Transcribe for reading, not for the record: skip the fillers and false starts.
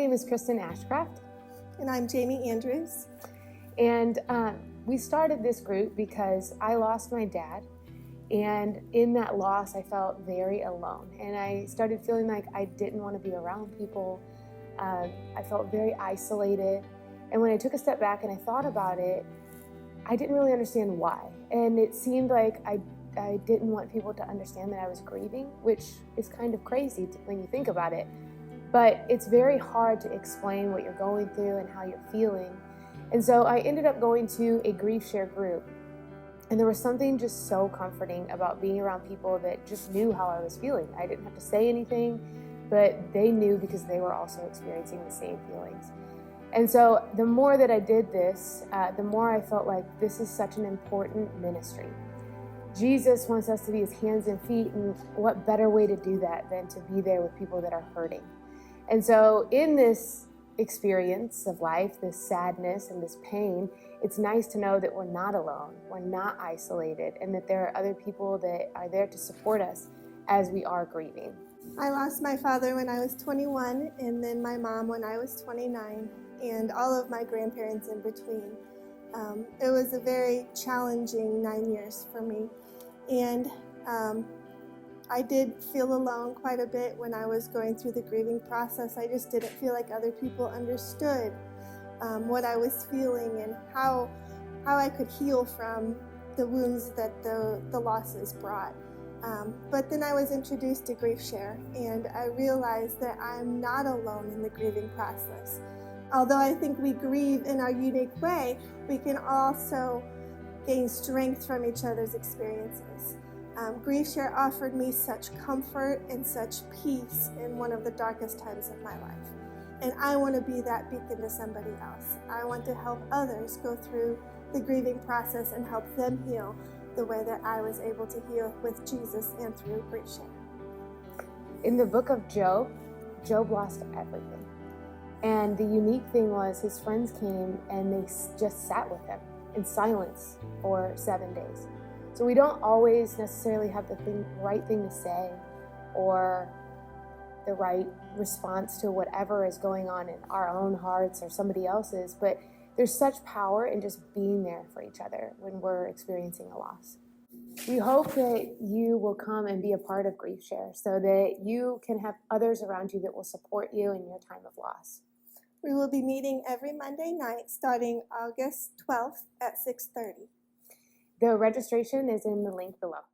name is Kristen Ashcraft. And I'm Jamie Andrews. And we started this group because I lost my dad. And in that loss, I felt very alone. And I started feeling like I didn't want to be around people. I felt very isolated. And when I took a step back and I thought about it, I didn't really understand why. And it seemed like I didn't want people to understand that I was grieving, which is kind of crazy when you think about it. But it's very hard to explain what you're going through and how you're feeling. And so I ended up going to a GriefShare group. And there was something just so comforting about being around people that just knew how I was feeling. I didn't have to say anything, but they knew because they were also experiencing the same feelings. And so the more that I did this, the more I felt like this is such an important ministry. Jesus wants us to be his hands and feet, and what better way to do that than to be there with people that are hurting? And so in this experience of life, this sadness and this pain, it's nice to know that we're not alone, we're not isolated, and that there are other people that are there to support us as we are grieving. I lost my father when I was 21, and then my mom when I was 29, and all of my grandparents in between. It was a very challenging 9 years for me, and I did feel alone quite a bit when I was going through the grieving process. I just didn't feel like other people understood what I was feeling and how I could heal from the wounds that the losses brought. But then I was introduced to GriefShare, and I realized that I'm not alone in the grieving process. Although I think we grieve in our unique way, we can also gain strength from each other's experiences. GriefShare offered me such comfort and such peace in one of the darkest times of my life. And I want to be that beacon to somebody else. I want to help others go through the grieving process and help them heal the way that I was able to heal with Jesus and through GriefShare. In the book of Job, Job lost everything. And the unique thing was his friends came and they just sat with him in silence for 7 days. So we don't always necessarily have the right thing to say or the right response to whatever is going on in our own hearts or somebody else's, but there's such power in just being there for each other when we're experiencing a loss. We hope that you will come and be a part of GriefShare so that you can have others around you that will support you in your time of loss. We will be meeting every Monday night starting August 12th at 6:30. The registration is in the link below.